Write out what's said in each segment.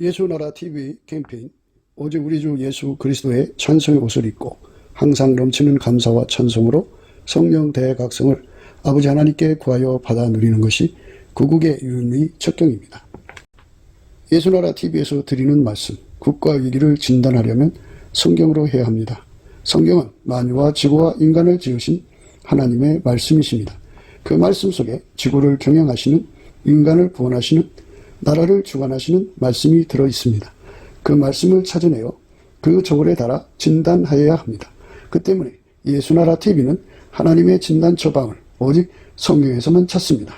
예수나라 TV 캠페인 오직 우리 주 예수 그리스도의 찬송의 옷을 입고 항상 넘치는 감사와 찬송으로 성령 대각성을 아버지 하나님께 구하여 받아 누리는 것이 구국의 유일의 척경입니다. 예수나라 TV에서 드리는 말씀, 국가 위기를 진단하려면 성경으로 해야 합니다. 성경은 만유와 지구와 인간을 지으신 하나님의 말씀이십니다. 그 말씀 속에 지구를 경영하시는, 인간을 구원하시는, 나라를 주관하시는 말씀이 들어있습니다. 그 말씀을 찾아내어 그 저울에 달아 진단하여야 합니다. 그 때문에 예수나라 TV는 하나님의 진단 처방을 오직 성경에서만 찾습니다.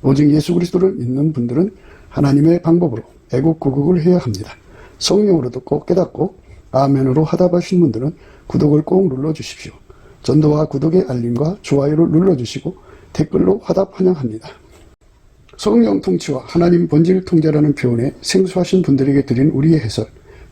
오직 예수 그리스도를 믿는 분들은 하나님의 방법으로 애국구국을 해야 합니다. 성령으로 듣고 깨닫고 아멘으로 화답하신 분들은 구독을 꼭 눌러주십시오. 전도와 구독의 알림과 좋아요를 눌러주시고 댓글로 화답 환영합니다. 성령 통치와 하나님 본질 통제라는 표현에 생소하신 분들에게 드린 우리의 해설,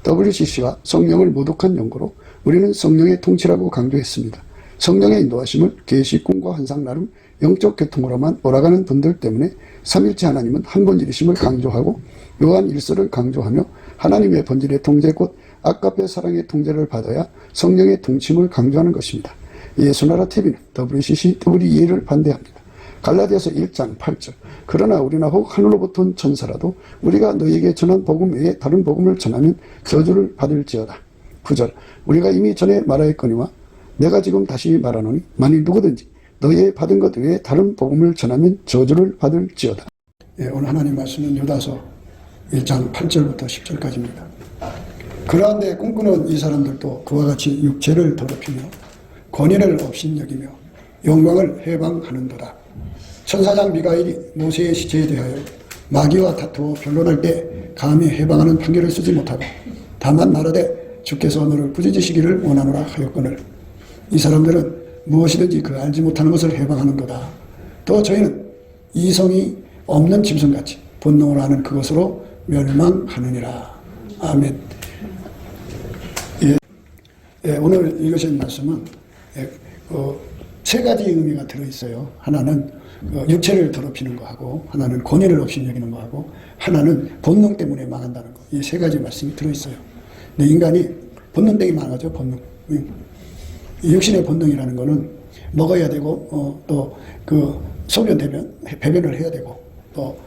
WCC가 성령을 모독한 연고로 우리는 성령의 통치라고 강조했습니다. 성령의 인도하심을 계시, 꿈과 환상 나름 영적 계통으로만 몰아가는 분들 때문에 삼일체 하나님은 한 본질이심을 강조하고 요한 1서를 강조하며 하나님의 본질의 통제 곧 아까페 사랑의 통제를 받아야 성령의 통치임을 강조하는 것입니다. 예수나라 TV는 WCC WEA를 반대합니다. 갈라디아서 1장 8절 그러나 우리나 혹 하늘로부터 온 천사라도 우리가 너희에게 전한 복음 외에 다른 복음을 전하면 저주를 받을지어다. 9절 우리가 이미 전에 말하였거니와 내가 지금 다시 말하노니 만일 누구든지 너희의 받은 것 외에 다른 복음을 전하면 저주를 받을지어다. 오늘 하나님 말씀은 유다서 1장 8절부터 10절까지입니다. 그러한데 꿈꾸는 이 사람들도 그와 같이 육체를 더럽히며 권위를 업신여기며 영광을 해방하는도다. 천사장 미가엘이 모세의 시체에 대하여 마귀와 다투어 변론할 때 감히 해방하는 판결을 쓰지 못하고 다만 말하되 주께서 너를 부지지시기를 원하노라 하였거늘 이 사람들은 무엇이든지 그 알지 못하는 것을 해방하는도다. 또 저희는 이성이 없는 짐승같이 본능으로 하는 그것으로 멸망하느니라. 아멘. 오늘 읽으신 말씀은 세 가지 의미가 들어있어요. 하나는 육체를 더럽히는 거하고, 하나는 권위를 업신여기는 거하고, 하나는 본능 때문에 망한다는 거. 이 세 가지 말씀이 들어있어요. 근데 인간이 본능 때문에 망하죠. 본능. 육신의 본능이라는 거는 먹어야 되고, 또 그 소변 대변, 배변을 해야 되고, 또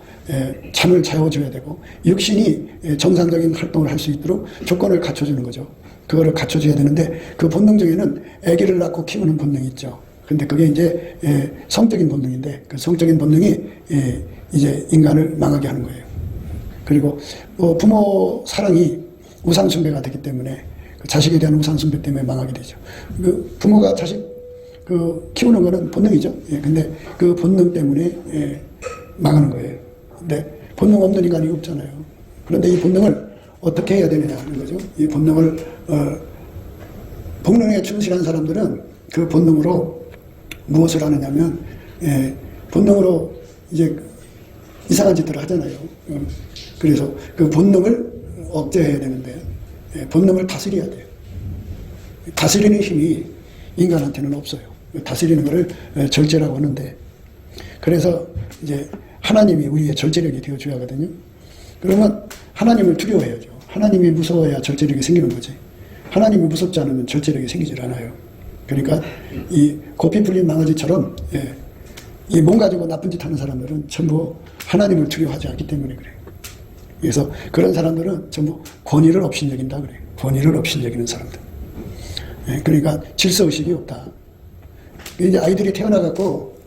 잠을 자워줘야 되고, 육신이 정상적인 활동을 할 수 있도록 조건을 갖춰주는 거죠. 그거를 갖춰줘야 되는데 그 본능 중에는 아기를 낳고 키우는 본능이 있죠. 근데 그게 이제 성적인 본능인데 그 성적인 본능이 이제 인간을 망하게 하는 거예요. 그리고 부모 사랑이 우상숭배가 되기 때문에 그 자식에 대한 우상숭배 때문에 망하게 되죠. 그 부모가 자식 그 키우는 거는 본능이죠. 근데 그 본능 때문에 망하는 거예요. 근데 본능 없는 인간이 없잖아요. 그런데 이 본능을 어떻게 해야 되느냐 하는 거죠. 이 본능을 본능에 충실한 사람들은 그 본능으로 무엇을 하느냐면 본능으로 이제 이상한 짓들을 하잖아요. 그래서 그 본능을 억제해야 되는데 본능을 다스려야 돼요. 다스리는 힘이 인간한테는 없어요. 다스리는 것을 절제라고 하는데 그래서 이제 하나님이 우리의 절제력이 되어줘야 하거든요. 그러면 하나님을 두려워해야죠. 하나님이 무서워야 절제력이 생기는 거지. 하나님이 무섭지 않으면 절제력이 생기질 않아요. 그러니까 이 고삐 풀린 망아지처럼 이 몸 가지고 나쁜 짓 하는 사람들은 전부 하나님을 두려워하지 않기 때문에 그래요. 그래서 그런 사람들은 전부 권위를 업신여긴다 그래요. 권위를 업신여기는 사람들. 그러니까 질서의식이 없다. 이제 아이들이 태어나갖고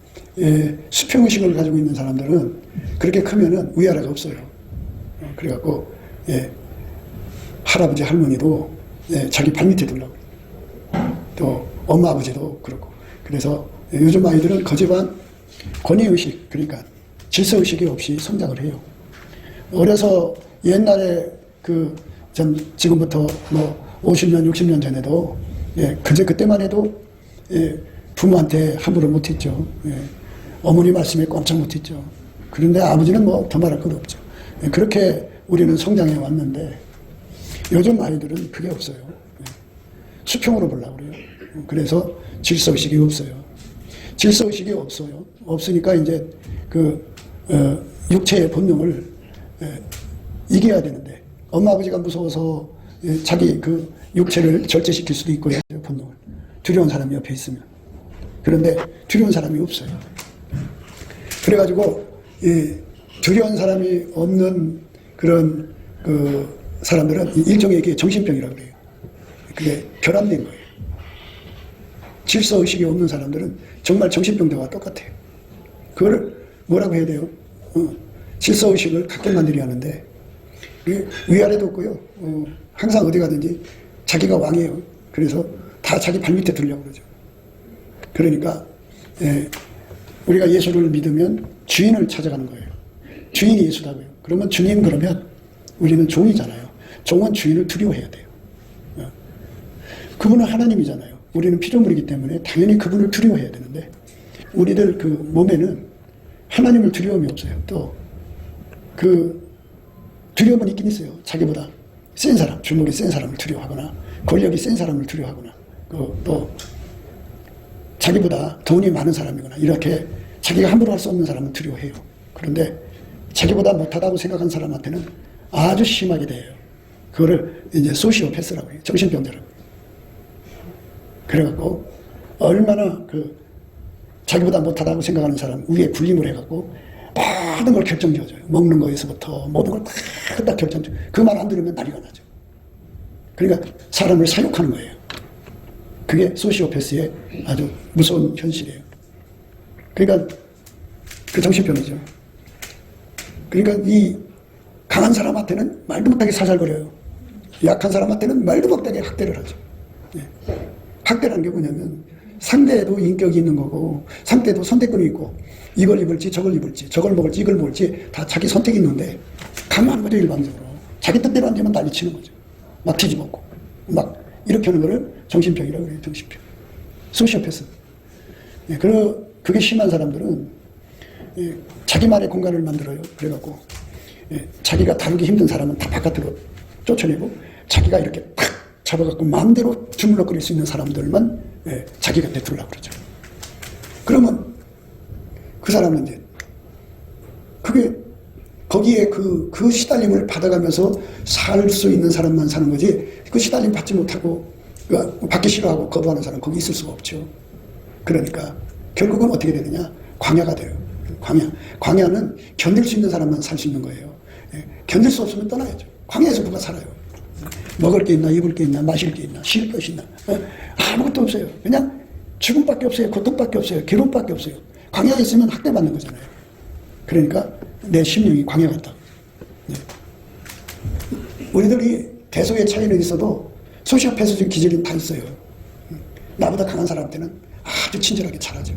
수평의식을 가지고 있는 사람들은 그렇게 크면은 위아래가 없어요. 그래갖고 할아버지 할머니도 자기 발밑에 두려고 또 엄마 아버지도 그렇고 그래서 요즘 아이들은 거지반 권위의식 그러니까 질서의식이 없이 성장을 해요. 어려서 옛날에 지금부터 뭐 50년 60년 전에도 그때만 해도 부모한테 함부로 못했죠. 어머니 말씀에 꼼짝 못했죠. 그런데 아버지는 뭐 더 말할 것 없죠. 그렇게 우리는 성장해 왔는데 요즘 아이들은 그게 없어요. 수평으로 보려고 그래요. 그래서 질서의식이 없어요. 질서의식이 없어요. 없으니까 이제 육체의 본능을 이겨야 되는데 엄마 아버지가 무서워서 자기 그 육체를 절제시킬 수도 있고요. 본능을. 두려운 사람이 옆에 있으면. 그런데 두려운 사람이 없어요. 그래가지고 두려운 사람이 없는 그런 그 사람들은 일종의 정신병이라고 그래요. 그게 결함된 거예요. 질서의식이 없는 사람들은 정말 정신병자와 똑같아요. 그걸 뭐라고 해야 돼요? 질서의식을 갖게 만들어야 하는데 위아래도 없고요. 항상 어디 가든지 자기가 왕이에요. 그래서 다 자기 발밑에 두려고 그러죠. 그러니까 우리가 예수를 믿으면 주인을 찾아가는 거예요. 주인이 예수다고요. 그러면 주님 그러면 우리는 종이잖아요. 종은 주인을 두려워해야 돼요. 그분은 하나님이잖아요. 우리는 피조물이기 때문에 당연히 그분을 두려워해야 되는데 우리들 그 몸에는 하나님을 두려움이 없어요. 또 그 두려움은 있긴 있어요. 자기보다 센 사람, 주먹이 센 사람을 두려워하거나 권력이 센 사람을 두려워하거나 또 자기보다 돈이 많은 사람이거나 이렇게 자기가 함부로 할 수 없는 사람은 두려워해요. 그런데 자기보다 못하다고 생각한 사람한테는 아주 심하게 대해요. 그거를 이제 소시오패스라고 해요. 정신병자라고. 그래갖고 얼마나 그 자기보다 못하다고 생각하는 사람 위에 군림을 해갖고 모든 걸 결정지어줘요. 먹는 거에서부터 모든 걸 다 결정지어. 그 말 안 들으면 난리가 나죠. 그러니까 사람을 사육하는 거예요. 그게 소시오패스의 아주 무서운 현실이에요. 그러니까 그 정신병이죠. 그러니까 이 강한 사람한테는 말도 못하게 살살거려요. 약한 사람한테는 말도 못하게 학대를 하죠. 학대라는 게 뭐냐면 상대에도 인격이 있는 거고 상대도 선택권이 있고 이걸 입을지 저걸 입을지 저걸 먹을지 이걸 먹을지 다 자기 선택이 있는데 강요하는 거죠. 일방적으로 자기 뜻대로 안 되면 난리치는 거죠. 막 뒤집어먹고 막 이렇게 하는 거를 정신병이라고 해요. 정신병. 소시오패스. 그게 심한 사람들은 자기만의 공간을 만들어요. 그래갖고 자기가 다루기 힘든 사람은 다 바깥으로 쫓아내고 자기가 이렇게 탁 잡아갖고 마음대로 주물럭거릴 수 있는 사람들만 자기 곁에 두려고 그러죠. 그러면 그 사람은 이제 그게 거기에 그 시달림을 받아가면서 살 수 있는 사람만 사는 거지 그 시달림 받지 못하고 받기 싫어하고 거부하는 사람 거기 있을 수가 없죠. 그러니까 결국은 어떻게 되느냐? 광야가 돼요. 광야는 견딜 수 있는 사람만 살 수 있는 거예요. 견딜 수 없으면 떠나야죠. 광야에서 누가 살아요? 먹을 게 있나 입을 게 있나 마실 게 있나 쉴 것이 있나 아무것도 없어요. 그냥 죽음밖에 없어요. 고통밖에 없어요. 괴로움밖에 없어요. 광야에 있으면 학대받는 거잖아요. 그러니까 내 심령이 광야 같다. 우리들이 대소의 차이는 있어도 소시오패스적 기질이 다 있어요. 나보다 강한 사람한테는 아주 친절하게 잘하죠.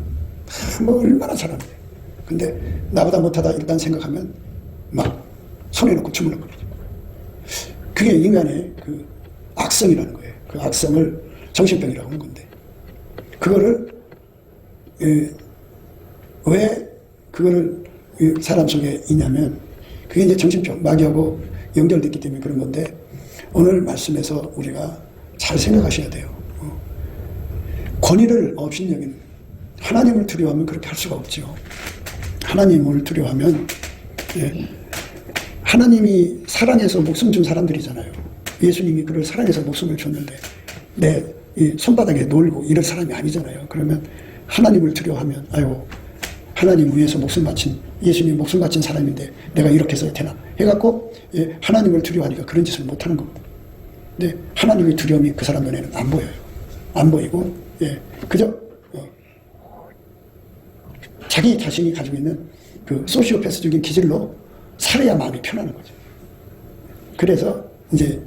뭐 얼마나 잘하는데. 근데 나보다 못하다 일단 생각하면 막 손에 놓고 주물럭거리죠. 그게 인간의 그 악성이라는 거예요. 그 악성을 정신병이라고 하는 건데 그거를 왜 그거를 사람 속에 있냐면 그게 이제 정신병 마귀하고 연결됐기 때문에 그런 건데 오늘 말씀에서 우리가 잘 생각하셔야 돼요. 권위를 업신여기는 하나님을 두려워하면 그렇게 할 수가 없죠. 하나님을 두려워하면 하나님이 사랑해서 목숨 준 사람들이잖아요. 예수님이 그를 사랑해서 목숨을 줬는데 내 손바닥에 놀고 이럴 사람이 아니잖아요. 그러면 하나님을 두려워하면 아유 하나님 위해서 목숨 바친 예수님 목숨 바친 사람인데 내가 이렇게 해서 되나 해갖고 하나님을 두려워하니까 그런 짓을 못하는 겁니다. 근데 하나님의 두려움이 그 사람 눈에는 안 보여요. 안 보이고 그저 자기 자신이 가지고 있는 그 소시오패스적인 기질로 살아야 마음이 편하는 거죠. 그래서 이제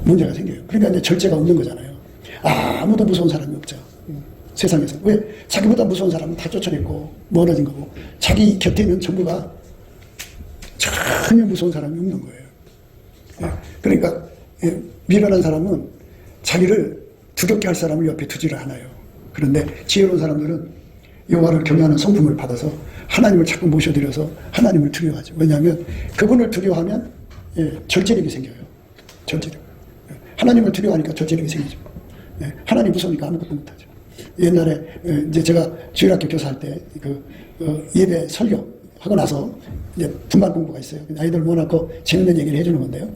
문제가 생겨요. 그러니까 이제 절제가 없는 거잖아요. 아무도 무서운 사람이 없죠. 세상에서. 왜? 자기보다 무서운 사람은 다 쫓아내고 멀어진 거고 자기 곁에 있는 전부가 전혀 무서운 사람이 없는 거예요. 그러니까 미련한 사람은 자기를 두렵게 할 사람을 옆에 두지를 않아요. 그런데 지혜로운 사람들은 여호와를 경외하는 성품을 받아서 하나님을 자꾸 모셔드려서 하나님을 두려워하죠. 왜냐하면 그분을 두려워하면 절제력이 생겨요. 절제력. 하나님을 두려워하니까 절제력이 생기죠. 하나님 무서우니까 아무것도 못하죠. 옛날에 이제 제가 주일학교 교사할 때 그 예배 설교 하고 나서 이제 분반 공부가 있어요. 아이들 모아놓고 재밌는 얘기를 해주는 건데요.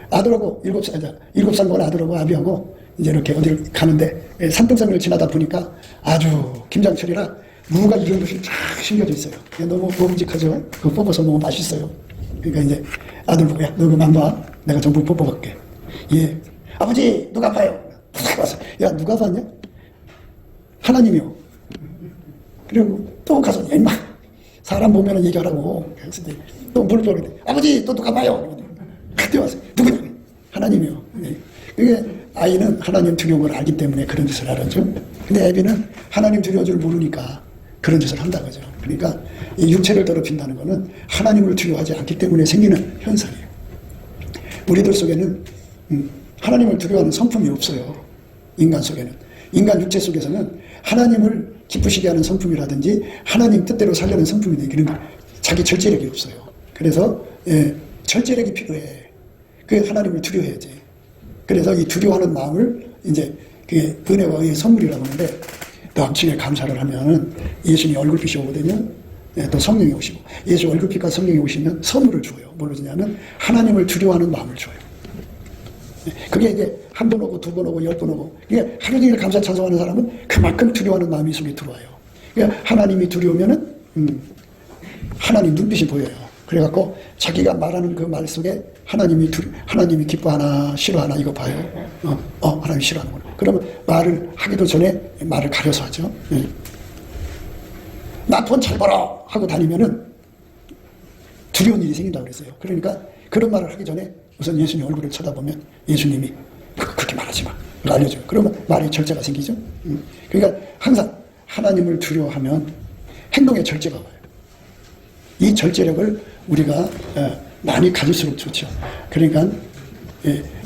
아들하고 7살 먹은 아들하고 아비하고 이제 이렇게 어디를 가는데 산등성을 지나다 보니까 아주 김장철이라 무가 이런 것이 쫙 심겨져 있어요. 너무 먹음직하죠. 그거 뽑아서 먹으면 맛있어요. 그러니까 이제 아들 보고, 야, 너 그만 봐. 내가 전부 뽑아갈게. 예. 아버지, 누가 봐요? 와서, 야, 누가 봤냐? 하나님이요. 그리고 또 가서, 야, 임마. 사람 보면은 얘기하라고. 그래서 이제 또 물을 떠오르는데, 아버지, 또 누가 봐요? 그때 와서, 누구냐? 하나님이요. 예. 그게 아이는 하나님 두려움을 알기 때문에 그런 짓을 하죠. 근데 애비는 하나님 두려운 줄 모르니까 그런 짓을 한다 거죠. 그러니까 이 육체를 더럽힌다는 것은 하나님을 두려워하지 않기 때문에 생기는 현상이에요. 우리들 속에는 하나님을 두려워하는 성품이 없어요. 인간 속에는. 인간 육체 속에서는 하나님을 기쁘시게 하는 성품이라든지 하나님 뜻대로 살려는 성품이 그런 자기 절제력이 없어요. 그래서 절제력이 필요해. 그 하나님을 두려워해야지. 그래서 이 두려워하는 마음을 이제 그게 은혜와 의의 선물이라고 하는데 넘치게 감사를 하면은 예수님 얼굴빛이 오거든요. 또 성령이 오시고 예수 얼굴빛과 성령이 오시면 선물을 줘요. 뭘로 주냐면 하나님을 두려워하는 마음을 줘요. 그게 이제 한 번 오고 두 번 오고 10번 오고 그게 하루 종일 감사 찬송하는 사람은 그만큼 두려워하는 마음이 속에 들어와요. 그러니까 하나님이 두려우면은 하나님 눈빛이 보여요. 그래갖고 자기가 말하는 그 말 속에 하나님이 기뻐하나 싫어하나 이거 봐요. 하나님 싫어하는구나. 그러면 말을 하기도 전에 말을 가려서 하죠. 나 돈 잘 벌어 하고 다니면은 두려운 일이 생긴다고 그랬어요. 그러니까 그런 말을 하기 전에 우선 예수님 얼굴을 쳐다보면 예수님이 그렇게 말하지 마. 알려줘요. 그러면 말에 절제가 생기죠. 그러니까 항상 하나님을 두려워하면 행동에 절제가 와요. 이 절제력을 우리가 많이 가질수록 좋죠. 그러니까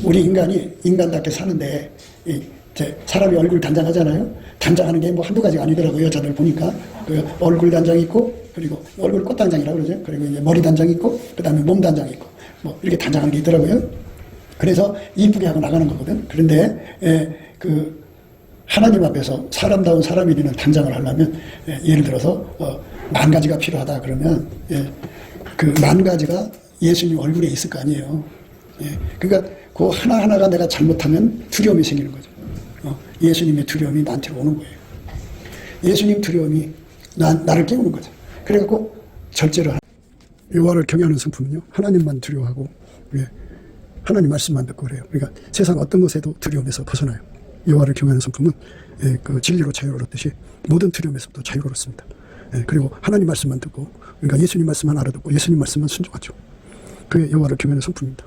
우리 인간이 인간답게 사는데 사람이 얼굴 단장하잖아요. 단장하는 게 뭐 한두 가지가 아니더라고요. 여자들 보니까 그 얼굴 단장 있고 그리고 얼굴 꽃단장이라고 그러죠. 그리고 이제 머리 단장 있고 그다음에 몸 단장 있고 뭐 이렇게 단장하는 게 있더라고요. 그래서 이쁘게 하고 나가는 거거든. 그런데 그 하나님 앞에서 사람다운 사람이 되는 단장을 하려면 예를 들어서 10,000가지가 필요하다 그러면 그 10,000가지가 예수님 얼굴에 있을 거 아니에요. 그러니까 그 하나하나가 내가 잘못하면 두려움이 생기는 거죠. 예수님의 두려움이 나한테로 오는 거예요. 예수님 두려움이 나를 깨우는 거죠. 그래갖고 절제를 하는 여호와를 경외하는 성품은요. 하나님만 두려워하고 하나님 말씀만 듣고 그래요. 그러니까 세상 어떤 것에도 두려움에서 벗어나요. 여호와를 경외하는 성품은 그 진리로 자유롭듯이 모든 두려움에서도 자유롭습니다. 그리고 하나님 말씀만 듣고 그러니까 예수님 말씀만 알아듣고 예수님 말씀만 순종하죠. 그게 여호와를 경외하는 성품입니다.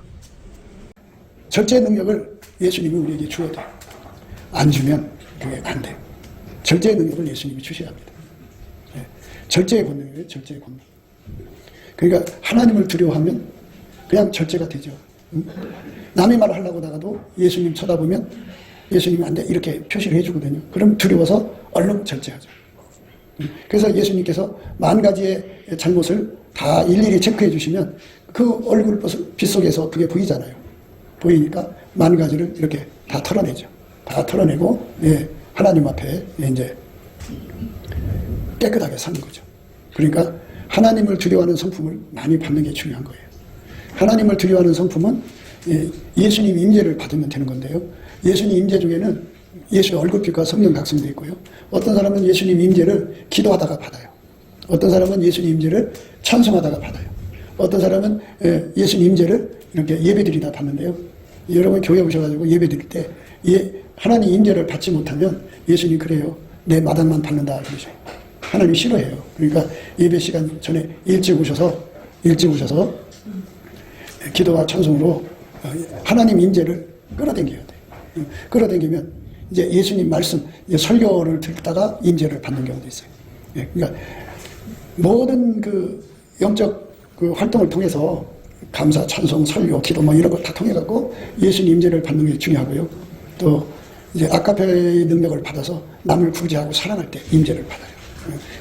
절제 능력을 예수님이 우리에게 주어야 돼요. 안 주면 그게 안 돼요. 절제 능력을 예수님이 주셔야 합니다. 절제의 권능이에요. 절제의 권능. 그러니까 하나님을 두려워하면 그냥 절제가 되죠. 남의 말을 하려고 나가도 예수님 쳐다보면 예수님이 안 돼 이렇게 표시를 해주거든요. 그럼 두려워서 얼른 절제하죠. 그래서 예수님께서 10,000가지의 잘못을 다 일일이 체크해 주시면 그 얼굴빛 속에서 그게 보이잖아요. 보이니까 10,000가지를 이렇게 다 털어내죠. 다 털어내고 하나님 앞에 이제 깨끗하게 사는 거죠. 그러니까 하나님을 두려워하는 성품을 많이 받는 게 중요한 거예요. 하나님을 두려워하는 성품은 예수님 임재를 받으면 되는 건데요. 예수님 임재 중에는 예수의 얼굴빛과 성령 각성도 있고요. 어떤 사람은 예수님 임재를 기도하다가 받아요. 어떤 사람은 예수님 임재를 찬송하다가 받아요. 어떤 사람은 예수님 임재를 이렇게 예배드리다 받는데요. 여러분 교회 오셔가지고 예배드릴 때 하나님 임재를 받지 못하면 예수님 그래요. 내 마당만 받는다 그러죠. 하나님 싫어해요. 그러니까 예배 시간 전에 일찍 오셔서 기도와 찬송으로 하나님 임재를 끌어당겨야 돼요. 끌어당기면 이제 예수님 말씀, 설교를 듣다가 임재를 받는 경우도 있어요. 그러니까 모든 그 영적 그 활동을 통해서 감사, 찬송, 설교, 기도 뭐 이런 거 다 통해 갖고 예수님 임재를 받는 게 중요하고요. 또 이제 아카페의 능력을 받아서 남을 구제하고 사랑할 때 임재를 받아요.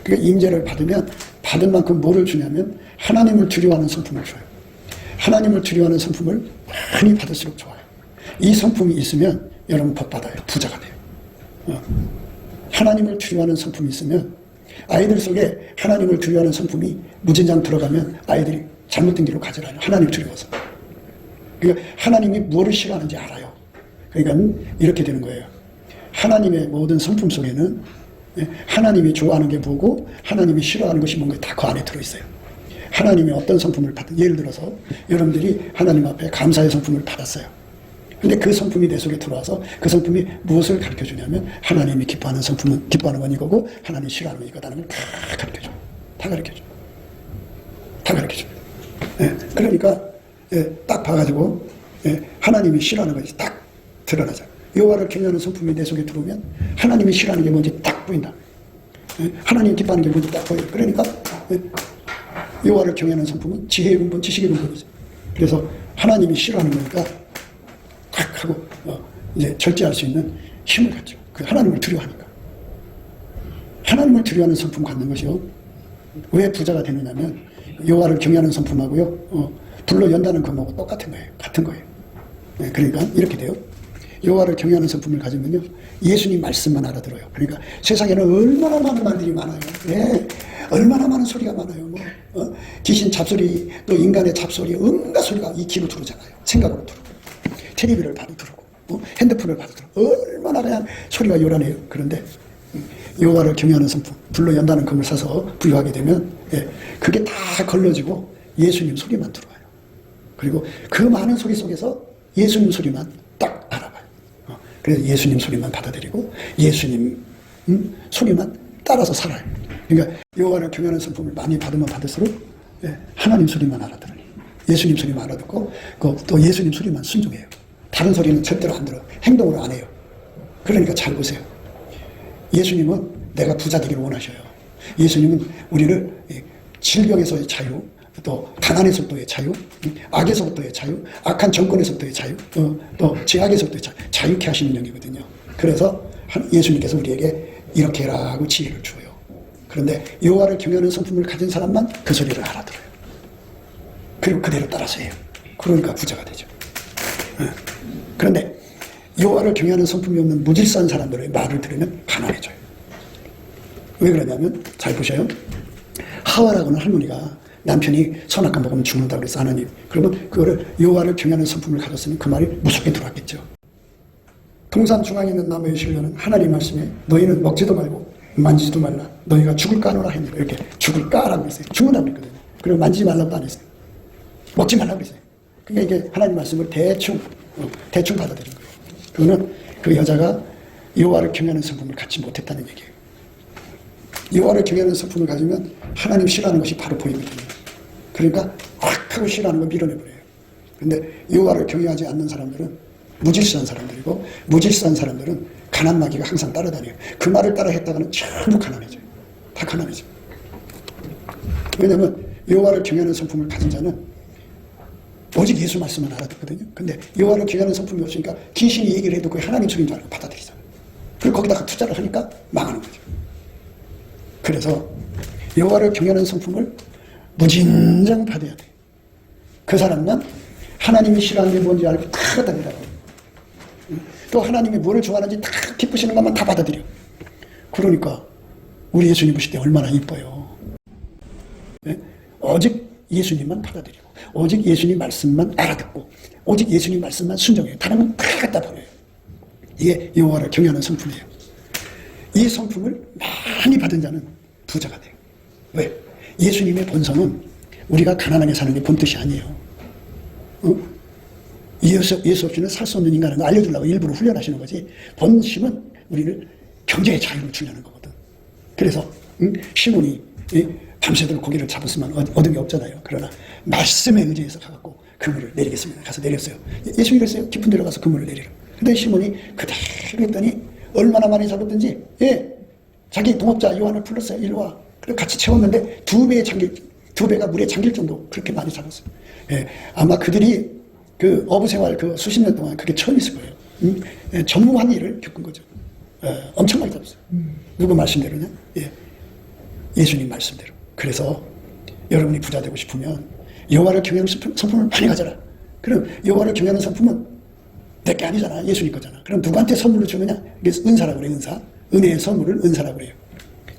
그러니까 임재를 받으면 받은 만큼 뭐를 주냐면 하나님을 두려워하는 성품을 줘요. 하나님을 두려워하는 성품을 많이 받을수록 좋아요. 이 성품이 있으면 여러분 복 받아요. 부자가 돼요. 하나님을 두려워하는 성품이 있으면 아이들 속에 하나님을 두려워하는 성품이 무진장 들어가면 아이들이 잘못된 길로 가져가요. 하나님을 두려워서. 그러니까 하나님이 무엇을 싫어하는지 알아요. 그러니까 이렇게 되는 거예요. 하나님의 모든 성품 속에는 하나님이 좋아하는 게 뭐고 하나님이 싫어하는 것이 뭔가 다 그 안에 들어있어요. 하나님이 어떤 성품을 받든, 예를 들어서 여러분들이 하나님 앞에 감사의 성품을 받았어요. 근데 그 성품이 내 속에 들어와서 그 성품이 무엇을 가르쳐 주냐면 하나님이 기뻐하는 성품은 기뻐하는 건 이거고 하나님이 싫어하는 건 이거다는 걸 다 가르쳐 줘. 다 가르쳐 줘. 다 가르쳐 줘. 그러니까 딱 봐가지고 하나님이 싫어하는 것이 딱 드러나죠. 여호와를 경외하는 성품이 내 속에 들어오면 하나님이 싫어하는 게 뭔지 딱 보인다. 하나님이 기뻐하는 게 뭔지 딱 보여요. 그러니까 여호와를 경외하는 성품은 지혜의 근본, 지식의 근본이죠. 그래서 하나님이 싫어하는 거니까 탁 하고 이제 절제할 수 있는 힘을 갖죠. 그 하나님을 두려워하니까. 하나님을 두려워하는 성품 갖는 것이요. 왜 부자가 되느냐면 여호와를 경외하는 성품하고요. 불로 연다는 금하고 똑같은 거예요. 같은 거예요. 그러니까 이렇게 돼요. 여호와를 경외하는 성품을 가지면요. 예수님 말씀만 알아들어요. 그러니까 세상에는 얼마나 많은 말들이 많아요. 얼마나 많은 소리가 많아요. 귀신 잡소리, 또 인간의 잡소리, 온갖 소리가 이 귀로 들어오잖아요. 생각으로 들어오고, 텔레비를 봐도 들어오고, 핸드폰을 봐도 들어오고, 얼마나 그냥 소리가 요란해요. 그런데 여호와를 경외하는 성품, 불로 연다는 금을 사서 부여하게 되면 그게 다 걸러지고 예수님 소리만 들어와요. 그리고 그 많은 소리 속에서 예수님 소리만 딱 알아봐요. 그래서 예수님 소리만 받아들이고 예수님 소리만 따라서 살아요. 그러니까 여호와를 경외하는 성품을 많이 받으면 받을수록 하나님 소리만 알아들으니 예수님 소리만 알아듣고 또 예수님 소리만 순종해요. 다른 소리는 절대로 안 들어. 행동으로 안 해요. 그러니까 잘 보세요. 예수님은 내가 부자 되기를 원하셔요. 예수님은 우리를 질병에서의 자유, 또 가난에서부터의 자유, 악에서부터의 자유, 악한 정권에서부터의 자유, 또 제약에서부터의 자유, 자유케 하시는 영이거든요. 그래서 예수님께서 우리에게 이렇게 해라 하고 지혜를 주어요. 그런데 여호와를 경외하는 성품을 가진 사람만 그 소리를 알아들어요. 그리고 그대로 따라서 해요. 그러니까 부자가 되죠. 그런데 여호와를 경외하는 성품이 없는 무질서한 사람들의 말을 들으면 가난해져요. 왜 그러냐면 잘 보셔요. 하와라고는 할머니가 남편이 선악과 먹으면 죽는다고 그래서 하나님, 그러면 그거를 여호와를 경외하는 성품을 가졌으면 그 말이 무섭게 들어왔겠죠. 동산 중앙에 있는 나무의 실려는 하나님 말씀에 너희는 먹지도 말고 만지지도 말라. 너희가 죽을까 하노라 했는데 이렇게 죽을까라고 했어요. 죽는다고 그랬거든요. 그리고 만지지 말라고도 안 했어요. 먹지 말라고 그랬어요. 그러니까 이게 하나님 말씀을 대충 받아들인 거예요. 그거는 그 여자가 여호와를 경외하는 성품을 갖지 못했다는 얘기예요. 여호와를 경외하는 성품을 가지면 하나님 싫어하는 것이 바로 보이거든요. 그러니까 확 하고 싫어하는 걸 밀어내버려요. 그런데 여호와를 경외하지 않는 사람들은 무질서한 사람들이고, 무질서한 사람들은 가난마귀가 항상 따라다녀요. 그 말을 따라 했다가는 전부 가난해져요. 다 가난해져요. 왜냐하면 여호와를 경외하는 성품을 가진 자는 오직 예수 말씀만 알아듣거든요. 근데 여호와를 경외하는 성품이 없으니까 귀신이 얘기를 해도 그게 하나님 소리인 줄 알고 받아들이잖아요. 그리고 거기다가 투자를 하니까 망하는 거죠. 그래서 여호와를 경외하는 성품을 무진장 받아야 돼요. 그 사람은 하나님이 싫어하는 게 뭔지 알고 다 받아들이라고. 또 하나님이 뭐를 좋아하는지 다 기쁘시는 것만 다 받아들여. 그러니까 우리 예수님 보실 때 얼마나 이뻐요. 오직 예수님만 받아들이고, 오직 예수님 말씀만 알아듣고, 오직 예수님 말씀만 순종해요. 다른 건 다 갖다 버려요. 이게 여호와를 경외하는 성품이에요. 이 성품을 많이 받은 자는 부자가 돼요. 왜? 예수님의 본성은 우리가 가난하게 사는 게 본뜻이 아니에요. 예수 없이는 살 수 없는 인간을 알려주려고 일부러 훈련하시는 거지, 본심은 우리를 경제의 자유를 주려는 거거든. 그래서 시몬이 밤새도록 고기를 잡았으면 얻은 게 없잖아요. 그러나 말씀에 의지해서 가갖고 그물을 내리겠습니다. 가서 내렸어요. 예수님이 그랬어요. 깊은 데로 가서 그물을 내리라. 근데 시몬이 그대로 했더니 얼마나 많이 잡았든지 자기 동업자 요한을 불렀어요. 일로 와. 그리고 같이 채웠는데 두 배가 물에 잠길 정도 그렇게 많이 잡았어요. 아마 그들이 그 어부생활 그 수십 년 동안 그게 처음 있을 거예요. 전무한 일을 겪은 거죠. 엄청 많이 잡았어요. 누구 말씀대로냐? 예수님 말씀대로. 그래서 여러분이 부자 되고 싶으면 여호와를 경외하는 성품을 많이 가져라. 그럼 여호와를 경외하는 성품은 내 게 아니잖아. 예수님 거잖아. 그럼 누구한테 선물로 주느냐? 이게 은사라고 그래요. 은사. 은혜의 선물을 은사라고 그래요.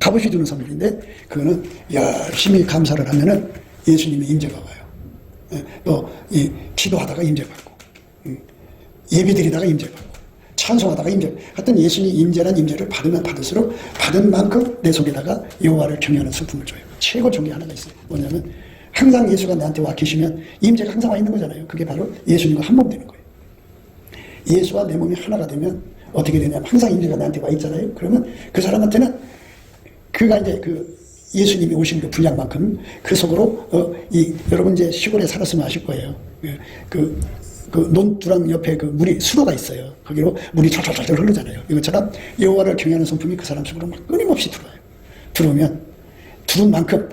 값없이 주는 선물인데 그거는 열심히 감사를 하면은 예수님의 임재가 와요. 또 이 기도하다가 임재 받고, 예배드리다가 임재 받고, 찬송하다가 임재. 하여튼 예수님 임재란 임재를 받으면 받을수록 받은 만큼 내 속에다가 여호와를 경외하는 성품을 줘요. 최고 종이 하나가 있어요. 뭐냐면 항상 예수가 나한테 와 계시면 임재가 항상 와 있는 거잖아요. 그게 바로 예수님과 한 몸 되는 거예요. 예수와 내 몸이 하나가 되면 어떻게 되냐면 항상 임재가 나한테 와 있잖아요. 그러면 그 사람한테는 그가 이제 그 예수님이 오신 그 분량만큼 그 속으로 여러분 이제 시골에 살았으면 아실 거예요. 그 논두랑 옆에 그 물이 수로가 있어요. 거기로 물이 쫄쫄쫄 흐르잖아요. 이것처럼 여호와를 경외하는 성품이 그 사람 속으로 막 끊임없이 들어와요. 들어오면 들은 만큼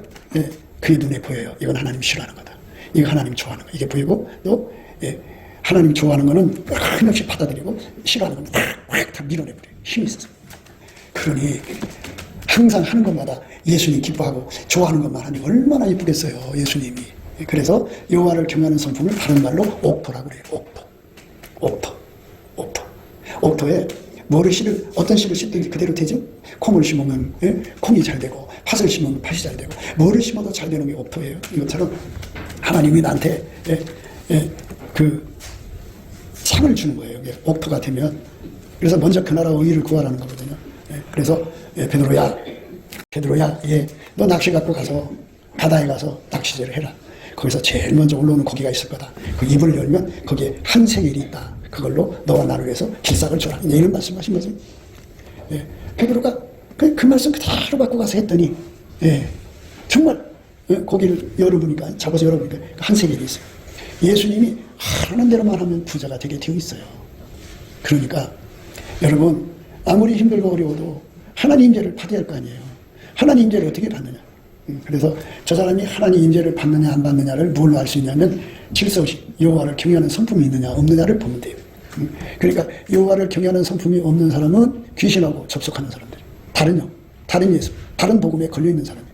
그의 눈에 보여요. 이건 하나님 싫어하는 거다. 이거 하나님 좋아하는 거. 이게 보이고 또 하나님 좋아하는 거는 끊임없이 받아들이고 싫어하는 거는 다 밀어내버려요. 힘이 있어서. 그러니 항상 하는 것마다 예수님 기뻐하고 좋아하는 것만 하니 얼마나 이쁘겠어요. 예수님이. 그래서 여호와를 경외하는 성품을 다른 말로 옥토라고 그래요. 옥토에 뭐를 어떤 씨를 심든지 그대로 되죠. 콩을 심으면 콩이 잘 되고 팥을 심으면 팥이 잘 되고 뭐를 심어도 잘 되는 게 옥토예요. 이것처럼 하나님이 나한테 그 상을 주는 거예요. 옥토가 되면. 그래서 먼저 그 나라 의를 구하라는 거거든요. 그래서 베드로야, 너 낚시 갖고 가서 바다에 가서 낚시질을 해라. 거기서 제일 먼저 올라오는 고기가 있을 거다. 그 입을 열면 거기에 한 세겔이 있다. 그걸로 너와 나를 위해서 길삭을 줘라. 이런 말씀하신 거죠. 베드로가 그 말씀 그대로 갖고 가서 했더니 정말 고기를 열어보니까 잡아서 열어보니까 한 세겔이 있어요. 예수님이 하라는 대로만 하면 부자가 되게 되어 있어요. 그러니까 여러분 아무리 힘들고 어려워도 하나님 임재를 받아야 할 거 아니에요. 하나님 임재를 어떻게 받느냐. 그래서 저 사람이 하나님 임재를 받느냐 안 받느냐를 뭘로 알 수 있냐면 질서 없이 여호와를 경외하는 성품이 있느냐 없느냐를 보면 돼요. 그러니까 여호와를 경외하는 성품이 없는 사람은 귀신하고 접속하는 사람들. 다른 예수, 다른 복음에 걸려있는 사람이에요.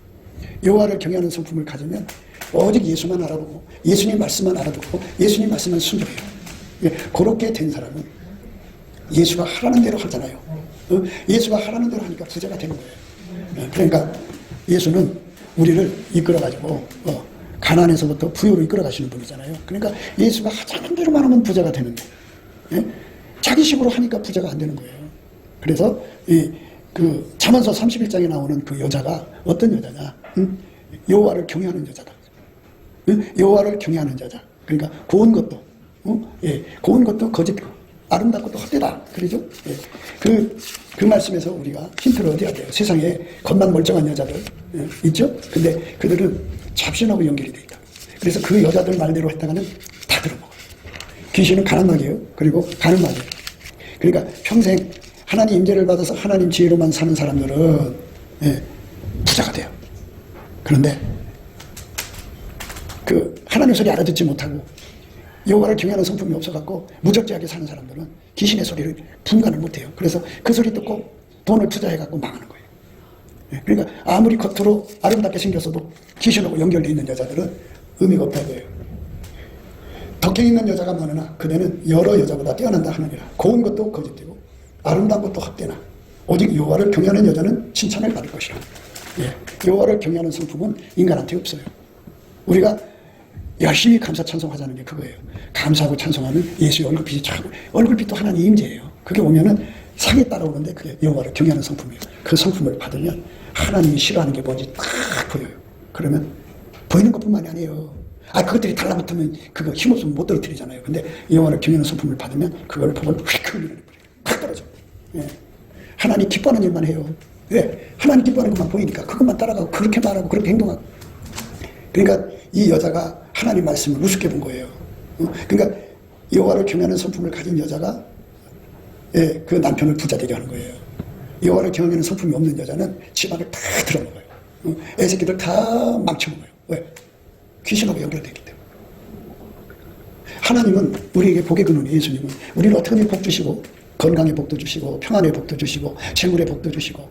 여호와를 경외하는 성품을 가지면 오직 예수만 알아보고 예수님 말씀만 알아듣고 예수님 말씀만 순종해요. 그렇게 된 사람은 예수가 하라는 대로 하잖아요. 예수가 하라는 대로 하니까 부자가 되는 거예요. 그러니까 예수는 우리를 이끌어가지고 가난에서부터 부여로 이끌어가시는 분이잖아요. 그러니까 예수가 하자는 대로만 하면 부자가 되는데 자기 식으로 하니까 부자가 안 되는 거예요. 그래서 그 잠언서 31장에 나오는 그 여자가 어떤 여자냐? 여호와를 경외하는 여자다. 여호와를 경외하는 여자. 그러니까 고운 것도 고운 것도 거짓고 아름답고 또 헛되다. 그러죠? 그 말씀에서 우리가 힌트를 얻어야 돼요. 세상에 겉만 멀쩡한 여자들 있죠? 근데 그들은 잡신하고 연결이 돼 있다. 그래서 그 여자들 말대로 했다가는 다 들어먹어요. 귀신은 가난하게요. 그리고 가늠하게요. 그러니까 평생 하나님 임재를 받아서 하나님 지혜로만 사는 사람들은 부자가 돼요. 그런데 그 하나님 소리 알아듣지 못하고 여호와를 경외하는 성품이 없어갖고 무적지하게 사는 사람들은 귀신의 소리를 분간을 못해요. 그래서 그 소리 듣고 돈을 투자해갖고 망하는 거예요. 그러니까 아무리 겉으로 아름답게 생겼어도 귀신하고 연결되어 있는 여자들은 의미가 없다는 거예요. 덕행 있는 여자가 많으나 그대는 여러 여자보다 뛰어난다 하느니라. 고운 것도 거짓되고 아름다운 것도 헛되나 오직 여호와를 경외하는 여자는 칭찬을 받을 것이라. 여호와를 경외하는 성품은 인간한테 없어요. 우리가 열심히 감사 찬송하자는 게 그거예요. 감사하고 찬송하는 예수의 얼굴빛이 차고 얼굴빛도 하나님 임재예요. 그게 오면은 상에 따라오는데 그게 여호와를 경외하는 성품이에요. 그 성품을 받으면 하나님이 싫어하는 게 뭔지 딱 보여요. 그러면 보이는 것뿐만이 아니에요. 그것들이 달라붙으면 그거 힘없으면 못 떨어뜨리잖아요. 근데 여호와를 경외하는 성품을 받으면 그걸 보면 휙 밀어내버려요. 팍 떨어져. 하나님 기뻐하는 일만 해요. 왜? 하나님 기뻐하는 것만 보이니까 그것만 따라가고 그렇게 말하고 그렇게 행동하고. 그러니까 이 여자가 하나님 말씀을 우습게 본 거예요. 그러니까 여호와를 경외하는 성품을 가진 여자가 그 남편을 부자 되게 하는 거예요. 여호와를 경외하는 성품이 없는 여자는 집안을 다 들어먹어요. 애새끼들 다 망쳐먹어요. 왜? 귀신하고 연결되기 때문에. 하나님은 우리에게 복의 근원이 예수님은 우리를 어떻게든 복 주시고 건강의 복도 주시고 평안의 복도 주시고 재물의 복도 주시고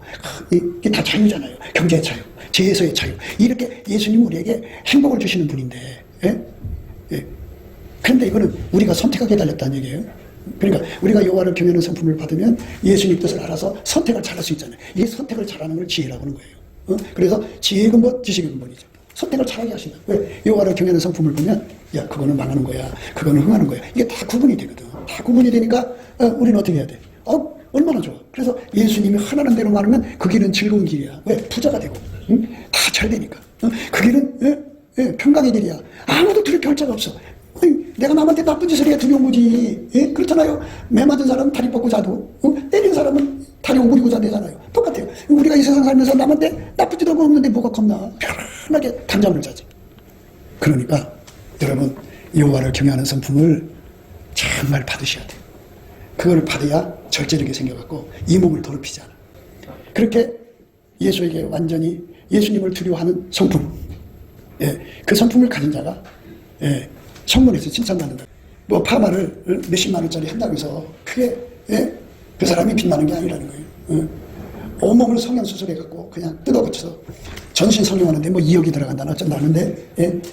이게 다 자유잖아요. 경제의 자유, 재에서의 자유. 이렇게 예수님은 우리에게 행복을 주시는 분인데 그런데 이거는 우리가 선택하게 달렸다는 얘기예요. 그러니까 우리가 여호와를 경외하는 성품을 받으면 예수님 뜻을 알아서 선택을 잘할 수 있잖아요. 이게 선택을 잘하는 걸 지혜라고 하는 거예요. 그래서 지혜의 근본, 지식의 근본이죠. 선택을 잘하게 하신다. 왜? 여호와를 경외하는 성품을 보면 야, 그거는 망하는 거야, 그거는 흥하는 거야. 이게 다 구분이 되거든. 다 구분이 되니까 우리는 어떻게 해야 돼? 얼마나 좋아. 그래서 예수님이 하라는 대로 말하면 그 길은 즐거운 길이야. 왜? 부자가 되고 다 잘 되니까. 그 길은 평강의 길이야. 아무도 두려울 결자가 없어. 내가 남한테 나쁜 짓을 해야 두려운 거지. 그렇잖아요. 매 맞은 사람은 다리 뻗고 자도 때린 사람은 다리 오므리고 자대잖아요. 똑같아요. 우리가 이 세상 살면서 남한테 나쁜 짓 하고 없는데 뭐가 겁나. 편하게 단잠을 자지. 그러니까 여러분 여호와를 경외하는 성품을 정말 받으셔야 돼요. 그걸 받아야 절제력이 생겨갖고 이 몸을 더럽히지 않아. 그렇게 예수에게 완전히 예수님을 두려워하는 성품, 그 성품을 가진 자가 청문회에서 칭찬받는다. 뭐 파마를 몇십만 원짜리 한다고 해서 그게 그 사람이 빛나는 게 아니라는 거예요. 온몸을 성형수술해갖고 그냥 뜯어고쳐서 전신 성형하는데 뭐 2억이 들어간다나 어쩐다 하는데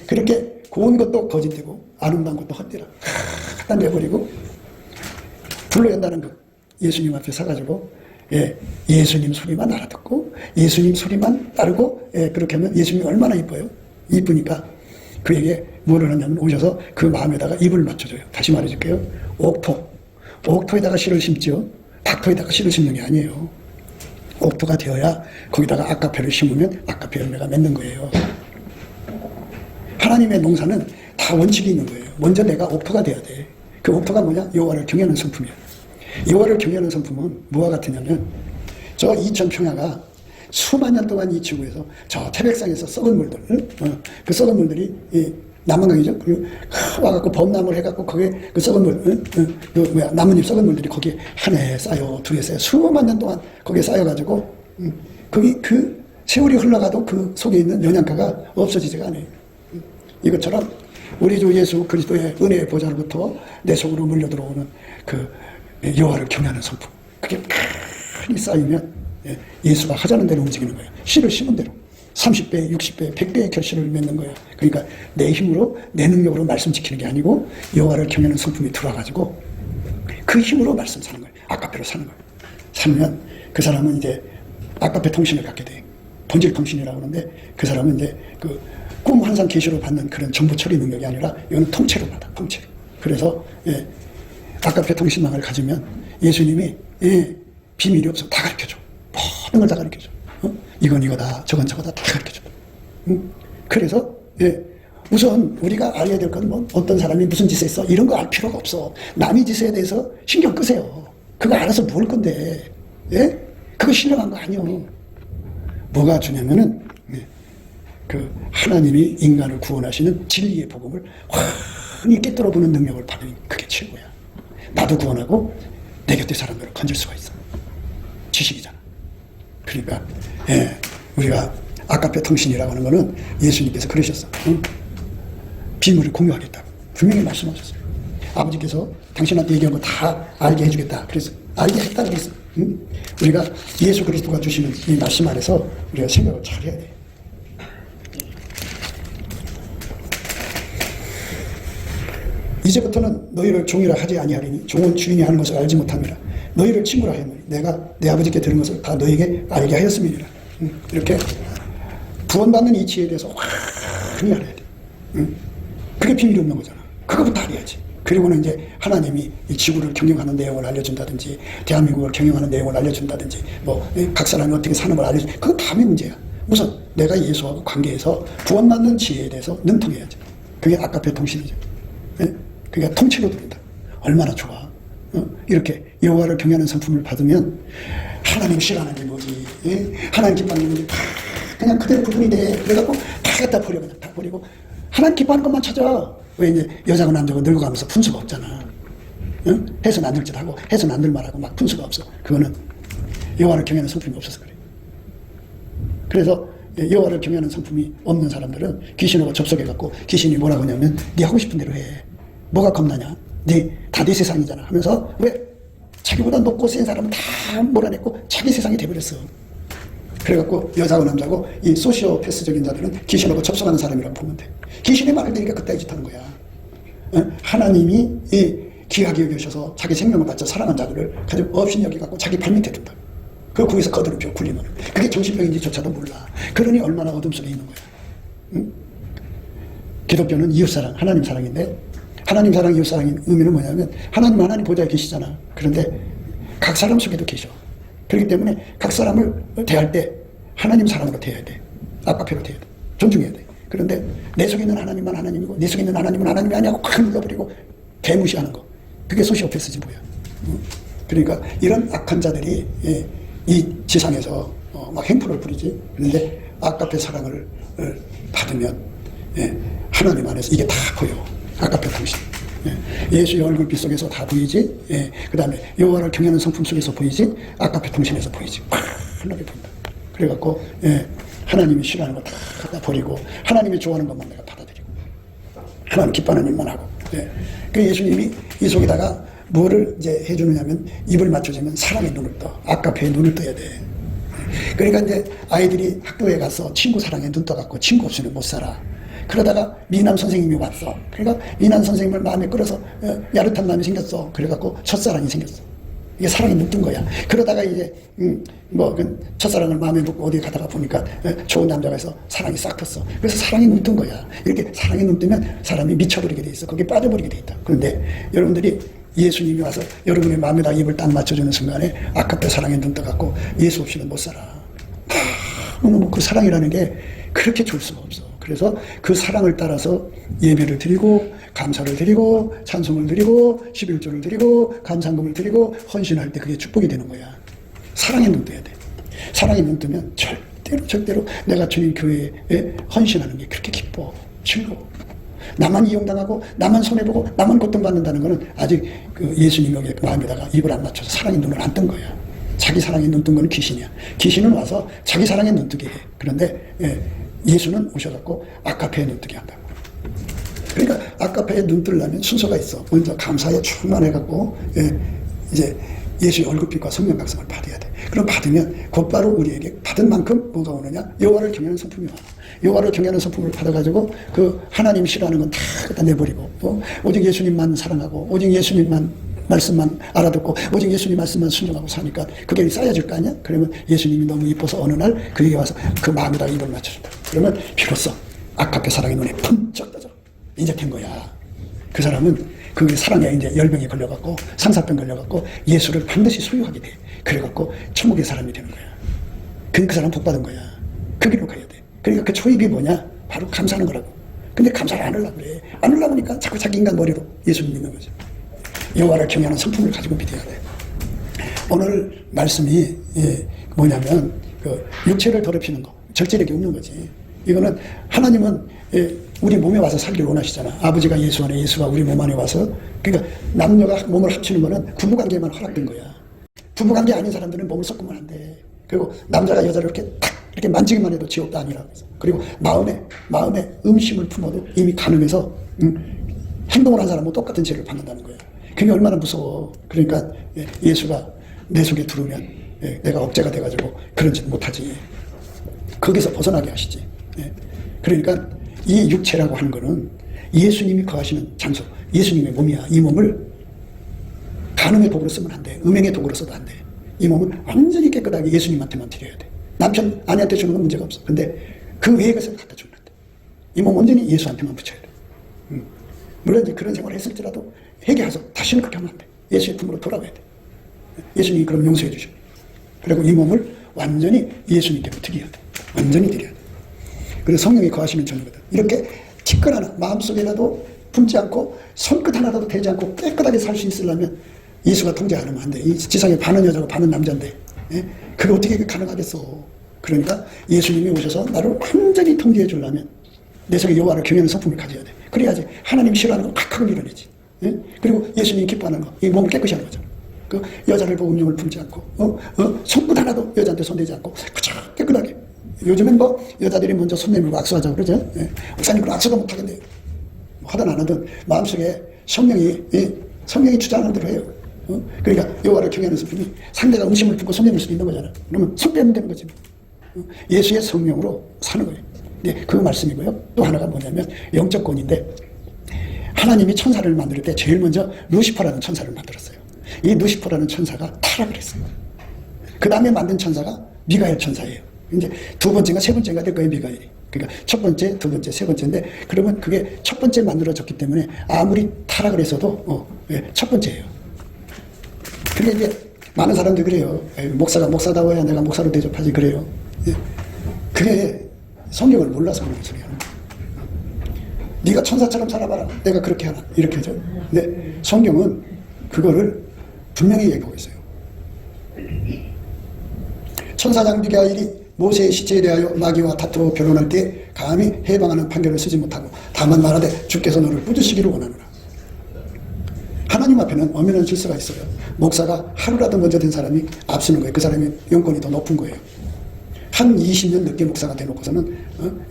그렇게 고운 것도 거짓되고 아름다운 것도 헛되라 갖다 내버리고 불로 연다는 것 예수님 앞에 서가지고 예수님 소리만 알아듣고 예수님 소리만 따르고 그렇게 하면 예수님이 얼마나 이뻐요. 이쁘니까 그에게 뭐를 하냐면 오셔서 그 마음에다가 입을 맞춰줘요. 다시 말해줄게요. 옥토에다가 씨를 심죠. 닥토에다가 씨를 심는 게 아니에요. 옥토가 되어야 거기다가 아카페를 심으면 아카페 열매가 맺는 거예요. 하나님의 농사는 다 원칙이 있는 거예요. 먼저 내가 옥토가 돼야 돼. 그 옥토가 뭐냐? 여호와를 경외하는 성품이야. 여호와를 경외하는 성품은 뭐와 같으냐면 저 이천평야가 수만 년 동안 이 지구에서 저 태백산에서 썩은 물들, 그 썩은 물들이 남한강이죠. 그리고 와갖고 범람을 해갖고 거기에 그 썩은 물, 나뭇잎 썩은 물들이 거기에 한 해 쌓여, 두 해 쌓여, 수만 년 동안 거기에 쌓여가지고 거기 그 세월이 흘러가도 그 속에 있는 영양가가 없어지지가 않아요. 이것처럼 우리 주 예수 그리스도의 은혜의 보좌로부터 내 속으로 물려 들어오는 그 여호와를 경외하는 성품, 그게 많이 쌓이면 예수가 하자는 대로 움직이는 거예요. 씨를 심은 대로 30배, 60배, 100배의 결실을 맺는 거예요. 그러니까 내 힘으로, 내 능력으로 말씀 지키는 게 아니고 여호와를 경외하는 성품이 들어와가지고 그 힘으로 말씀 사는 거예요. 아카페로 사는 거예요. 살면 그 사람은 이제 아카페 통신을 갖게 돼요. 본질 통신이라고 하는데 그 사람은 이제 그 꿈 환상 계시로 받는 그런 정보 처리 능력이 아니라 이건 통째로 받아. 통째로. 그래서 아카페 통신망을 가지면 예수님이 비밀이 없어. 다 가르쳐줘. 모든 걸 다 가르쳐줘. 이건 이거다, 저건 저거다, 다 가르쳐줘. 그래서 우선 우리가 알아야 될 건 뭐 어떤 사람이 무슨 짓을 했어 이런 거 알 필요가 없어. 남의 짓에 대해서 신경 끄세요. 그거 알아서 뭘 건데, 그거 신령한 거 아니요. 뭐가 주냐면은 그 하나님이 인간을 구원하시는 진리의 복음을 환히 깨뜨려 보는 능력을 받으니 그게 최고야. 나도 구원하고 내 곁에 사람들을 건질 수가 있어. 지식이잖아. 그러니까 우리가 아카페 통신이라고 하는 거는 예수님께서 그러셨어. 비밀을 공유하겠다고 분명히 말씀하셨어요. 아버지께서 당신한테 얘기한 거 다 알게 해주겠다. 그래서 알게 했다 그랬어. 우리가 예수 그리스도가 주시는 이 말씀 안에서 우리가 생각을 잘 해야 돼. 이제부터는 너희를 종이라 하지 아니하리니 종은 주인이 하는 것을 알지 못함이라. 너희를 친구라 하였노니 내가 내 아버지께 들은 것을 다 너희에게 알게 하였음이니라. 이렇게 구원받는 이치에 대해서 환히 알아야 돼. 그게 비밀이 없는 거잖아. 그거부터 알아야지. 그리고는 이제 하나님이 이 지구를 경영하는 내용을 알려준다든지 대한민국을 경영하는 내용을 알려준다든지 뭐 각 사람이 어떻게 사는 걸 알려준, 그거 다음의 문제야. 우선 내가 예수하고 관계해서 구원받는 지혜에 대해서 능통해야지. 그게 아카페 통신이죠. 그게 통째로 들린다. 얼마나 좋아. 이렇게 여호와를 경외하는 성품을 받으면 하나님 싫어하는 게 뭐지, 하나님 기뻐하는 게 뭐지, 그냥 그대로 구분이 돼. 그래갖고 다 갖다 버려. 그냥 다 버리고 하나님 기뻐하는 것만 찾아. 왜 이제 여자고 남자고 늙어가면서 분수가 없잖아. 해서는 안 될 짓 하고 해서는 안 될 말하고 막 분수가 없어. 그거는 여호와를 경외하는 성품이 없어서 그래. 그래서 여호와를 경외하는 성품이 없는 사람들은 귀신하고 접속해갖고 귀신이 뭐라고 하냐면 네 하고 싶은 대로 해. 뭐가 겁나냐? 다 네 세상이잖아 하면서 왜 자기보다 높고 센 사람은 다 몰아냈고 자기 세상이 돼버렸어. 그래갖고 여자고 남자고 이 소시오패스적인 자들은 귀신하고 접속하는 사람이라고 보면 돼. 귀신의 말을 들으니까 그따위 짓 하는 거야. 하나님이 귀하게 여기셔서 자기 생명을 바쳐 사랑한 자들을 가지고 없인 여기갖고 자기 발밑에 둔다. 그걸 거기서 거드름펴 굴리면 그게 정신병인지조차도 몰라. 그러니 얼마나 어둠 속에 있는 거야. 응? 기독교는 이웃사랑, 하나님 사랑인데, 하나님 사랑, 이웃사랑의 의미는 뭐냐면 하나님 보좌에 계시잖아. 그런데 각 사람 속에도 계셔. 그렇기 때문에 각 사람을 대할 때 하나님 사랑으로 대해야 돼. 아까페로 대해야 돼. 존중해야 돼. 그런데 내 속에 있는 하나님만 하나님이고 내 속에 있는 하나님은 하나님이 아니고 콱 눌러버리고 개무시하는 거. 그게 소시오패스지 뭐야. 그러니까 이런 악한 자들이 이 지상에서 막 행포를 부리지. 그런데 아까페 사랑을 받으면 하나님 안에서 이게 다 보여. 아까페 당신. 예수의 얼굴빛 속에서 다 보이지. 그 다음에 여호와를 경외하는 성품 속에서 보이지. 아까페 통신에서 보이지. 하나님 보인다. 그래갖고 하나님이 싫어하는 거 다 갖다 버리고 하나님이 좋아하는 것만 내가 받아들이고 하나님 기뻐하는 일만 하고. 그 예수님이 이 속에다가 뭐를 이제 해주느냐면 입을 맞춰주면 사랑의 눈을 떠. 아까페의 눈을 떠야 돼. 그러니까 이제 아이들이 학교에 가서 친구 사랑에 눈 떠갖고 친구 없이는 못 살아. 그러다가 미남 선생님이 왔어. 그러니까 미남 선생님을 마음에 끌어서 야릇한 마음이 생겼어. 그래갖고 첫사랑이 생겼어. 이게 사랑이 눈 뜬 거야. 그러다가 이제 첫사랑을 마음에 묻고 어디 가다가 보니까 좋은 남자가 있어. 사랑이 싹 텄어. 그래서 사랑이 눈 뜬 거야. 이렇게 사랑이 눈 뜨면 사람이 미쳐버리게 돼 있어. 거기에 빠져버리게 돼 있다. 그런데 여러분들이 예수님이 와서 여러분의 마음에다 입을 딱 맞춰주는 순간에 아까페 사랑에 눈 떠갖고 예수 없이는 못 살아. 너무 그 사랑이라는 게 그렇게 좋을 수가 없어. 그래서 그 사랑을 따라서 예배를 드리고 감사를 드리고 찬송을 드리고 11조를 드리고 감상금을 드리고 헌신할 때 그게 축복이 되는 거야. 사랑에 눈 떠야 돼. 사랑에 눈 뜨면 절대로 내가 주님 교회에 헌신하는 게 그렇게 기뻐, 즐거워. 나만 이용당하고 나만 손해보고 나만 고통받는다는 거는 아직 그 예수님의 마음에다가 입을 안 맞춰서 사랑의 눈을 안 뜬 거야. 자기 사랑에 눈 뜬 거는 귀신이야. 귀신은 와서 자기 사랑에 눈 뜨게 해. 그런데 예수는 오셔갖고 아까페에 눈 뜨게 한다고. 그러니까 아까페에 눈 뜨려면 순서가 있어. 먼저 감사에 충만해갖고 이제 예수의 얼굴빛과 성령 각성을 받아야 돼. 그럼 받으면 곧바로 우리에게 받은 만큼 뭐가 오느냐? 여호와를 경외하는 성품이 와. 여호와를 경외하는 성품을 받아가지고 그 하나님 싫어하는 건 다 갖다 내버리고 오직 예수님만 사랑하고 오직 예수님만 말씀만 알아듣고 오직 예수님 말씀만 순종하고 사니까 그게 쌓여질 거 아니야? 그러면 예수님이 너무 이뻐서 어느 날 그에게 와서 그 마음에다 입을 맞춰준다. 그러면 비로소 아까페 사랑의 눈에 pun쩍 떠져. 이제 된 거야. 그 사람은 그 사랑에 이제 열병에 걸려갖고 상사병 걸려갖고 예수를 반드시 소유하게 돼. 그래갖고 천국의 사람이 되는 거야. 그 사람 복 받은 거야. 그 길로 가야 돼. 그러니까 그 초입이 뭐냐? 바로 감사하는 거라고. 근데 감사를 안 하려고 그래. 안 하려고 하니까 자꾸 자기 인간 머리로 예수를 믿는 거죠. 여호와를 경외하는 성품을 가지고 믿어야 돼. 오늘 말씀이 뭐냐면 그 육체를 더럽히는 거, 적절하게 없는 거지. 이거는 하나님은 우리 몸에 와서 살기를 원하시잖아. 아버지가 예수 안에, 예수가 우리 몸 안에 와서. 그러니까 남녀가 몸을 합치는 거는 부부관계만 허락된 거야. 부부관계 아닌 사람들은 몸을 섞으면 안 돼. 그리고 남자가 여자를 이렇게 만지기만 해도 지옥도 아니라고 해서. 그리고 마음에 음심을 품어도 이미 가늠해서 행동을 한 사람은 똑같은 죄를 받는다는 거야. 그게 얼마나 무서워. 그러니까 예수가 내 속에 들어오면 내가 억제가 돼가지고 그런 짓 못하지. 거기서 벗어나게 하시지. 그러니까 이 육체라고 하는 거는 예수님이 거하시는 장소, 예수님의 몸이야. 이 몸을 간음의 도구로 쓰면 안 돼. 음행의 도구로 써도 안 돼. 이 몸은 완전히 깨끗하게 예수님한테만 드려야 돼. 남편, 아내한테 주는 건 문제가 없어. 근데 그 외의 것을 갖다 주면 안 돼. 이 몸 완전히 예수한테만 붙여야 돼. 물론 이제 그런 생활을 했을지라도 회개해서 다시는 그렇게 하면 안 돼. 예수의 품으로 돌아가야 돼. 예수님이 그럼 용서해 주셔. 그리고 이 몸을 완전히 예수님께 드려야 돼. 완전히 드려야 돼. 그래서 성령이 거하시는 전이거든. 이렇게 티끌 하나 마음속에라도 품지 않고 손끝 하나라도 대지 않고 깨끗하게 살 수 있으려면 예수가 통제 안 하면 안 돼. 이 지상에 반은 여자고 반은 남자인데 그게 어떻게 가능하겠어. 그러니까 예수님이 오셔서 나를 완전히 통제해 주려면 내 속에 여호와를 경외하는 성품을 가져야 돼. 그래야지 하나님이 싫어하는 거 콱콱 밀어내지. 그리고 예수님이 기뻐하는 거, 이 몸을 깨끗이 하는 거죠. 그 여자를 보고 음욕을 품지 않고 손끝 하나도 여자한테 손대지 않고 그저 깨끗하게. 요즘엔 뭐 여자들이 먼저 손 내밀고 악수하자고 그러죠. 목사님 그럼 악수도 못하겠네요. 하든 안 하든 마음속에 성령이 주장하는 대로 해요. 그러니까 여호와를 경외하는 성품이 상대가 음심을 품고 손 내밀 수도 있는 거잖아. 그러면 손 빼면 되는 거지. 예수의 성령으로 사는 거예요. 네, 그 말씀이고요. 또 하나가 뭐냐면 영적 권위인데 하나님이 천사를 만들 때 제일 먼저 루시퍼라는 천사를 만들었어요. 이 루시퍼라는 천사가 타락을 했어요. 그 다음에 만든 천사가 미가엘 천사예요. 이제 두 번째가 세 번째가 될 거예요, 미가엘이. 그러니까 첫 번째, 두 번째, 세 번째인데, 그러면 그게 첫 번째 만들어졌기 때문에 아무리 타락을 했어도 첫 번째예요. 근데 이제 많은 사람들이 그래요. 목사가 목사다워야 내가 목사로 대접하지 그래요. 그게 성경을 몰라서 그런 소리 하는 거예요. 네가 천사처럼 살아봐라. 내가 그렇게 하나. 이렇게 하죠. 근데 성경은 그거를 분명히 얘기하고 있어요. 천사장 미가엘이 모세의 시체에 대하여 마귀와 다투어 변론할 때 감히 해방하는 판결을 쓰지 못하고 다만 말하되 주께서 너를 꾸짖으시기를 원하노라. 하나님 앞에는 엄연한 질서가 있어요. 목사가 하루라도 먼저 된 사람이 앞서는 거예요. 그 사람이 영권이 더 높은 거예요. 한 20년 늦게 목사가 돼놓고서는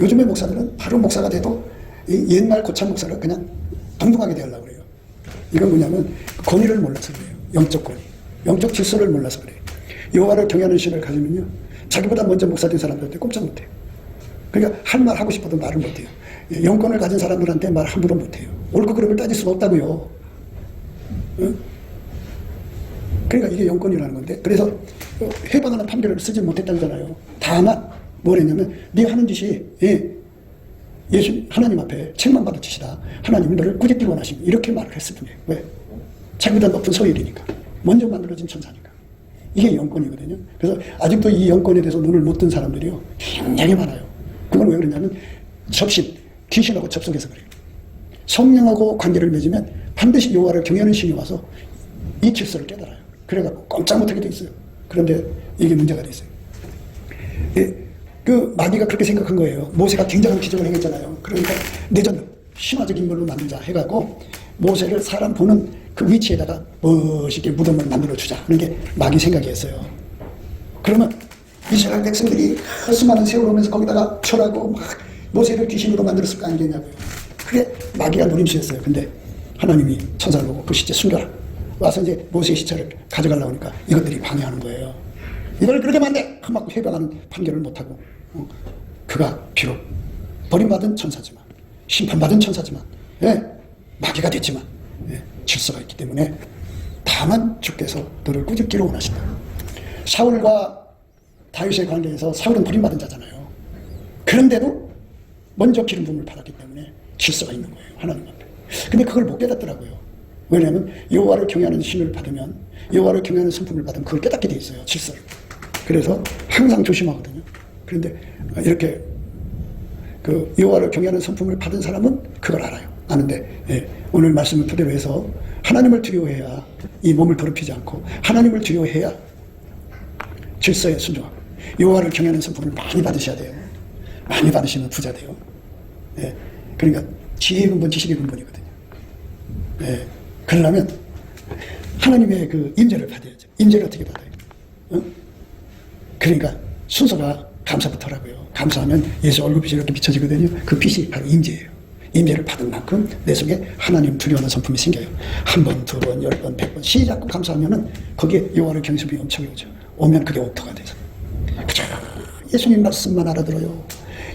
요즘의 목사들은 바로 목사가 돼도 옛날 고참 목사를 그냥 동등하게 대하려고 그래요. 이건 뭐냐면 권위를 몰라서 그래요. 영적 권위. 영적 질서를 몰라서 그래요. 여호와를 경외하는 신을 가지면요. 자기보다 먼저 목사 된 사람들한테 꼼짝 못해요. 그러니까 할 말 하고 싶어도 말을 못해요. 영권을 가진 사람들한테 말 함부로 못해요. 옳고 그름을 따질 수가 없다고요. 그러니까 이게 영권이라는 건데, 그래서 해방하는 판결을 쓰지 못했다잖아요. 다만 뭘 했냐면 네가 하는 짓이 예수 하나님 앞에 책망받을 짓이다. 하나님이 너를 꾸짖기 원하심. 이렇게 말을 했을 뿐이에요. 왜? 자기보다 높은 소일이니까. 먼저 만들어진 천사니까. 이게 영권이거든요. 그래서 아직도 이 영권에 대해서 눈을 못 뜬 사람들이요. 굉장히 많아요. 그건 왜 그러냐면 접신, 귀신하고 접속해서 그래요. 성령하고 관계를 맺으면 반드시 여호와를 경외하는 신이 와서 이 질서를 깨달아요. 그래갖고 꼼짝 못하게 돼 있어요. 그런데 이게 문제가 돼 있어요. 그 마귀가 그렇게 생각한 거예요. 모세가 굉장한 기적을 행했잖아요. 그러니까 내전 신화적인 걸로 만들자 해갖고 모세를 사람 보는 그 위치에다가 멋있게 무덤을 만들어주자 하는 게 마귀 생각이었어요. 그러면 이스라엘 백성들이 수많은 세월 오면서 거기다가 철하고 막 모세를 귀신으로 만들었을 거 아니겠냐고요. 그게 마귀가 노림수였어요. 근데 하나님이 천사를 보고 그 시체 숨겨라. 와서 이제 모세의 시체를 가져가려고 하니까 이것들이 방해하는 거예요. 이걸 그렇게 하면 안 돼! 막 해방하는 판결을 못하고 그가 비록 버림받은 천사지만 심판받은 천사지만 마귀가 됐지만 질서가 있기 때문에 다만 주께서 너를 꾸짖기를 원하신다. 사울과 다윗의 관계에서 사울은 버림받은 자잖아요. 그런데도 먼저 기름 부음을 받았기 때문에 질서가 있는 거예요. 하나님 앞에. 근데 그걸 못 깨닫더라고요. 왜냐하면 여호와를 경외하는 신을 받으면 여호와를 경외하는 성품을 받으면 그걸 깨닫게 돼 있어요. 질서를. 그래서 항상 조심하거든요. 그런데 이렇게 그 여호와를 경외하는 성품을 받은 사람은 그걸 알아요. 아는데 오늘 말씀을 토대로 해서 하나님을 두려워해야 이 몸을 더럽히지 않고 하나님을 두려워해야 질서에 순종하고 여호와를 경외하는 성품을 많이 받으셔야 돼요. 많이 받으시면 부자 돼요. 그러니까 지혜의 근본, 지식의 근본이거든요. 그러려면 하나님의 그 임재를 받아야죠. 임재를 어떻게 받아요? 그러니까 순서가 감사부터라고요. 감사하면 예수 얼굴빛이 이렇게 비춰지거든요. 그 빛이 바로 임재예요. 임재를 받은 만큼 내 속에 하나님 두려워하는 성품이 생겨요. 한 번, 두 번, 10번, 100번 시작고 감사하면은 거기에 여호와를 경외심이 엄청 오죠. 오면 그게 옥토가 돼서 그저 예수님 말씀만 알아들어요.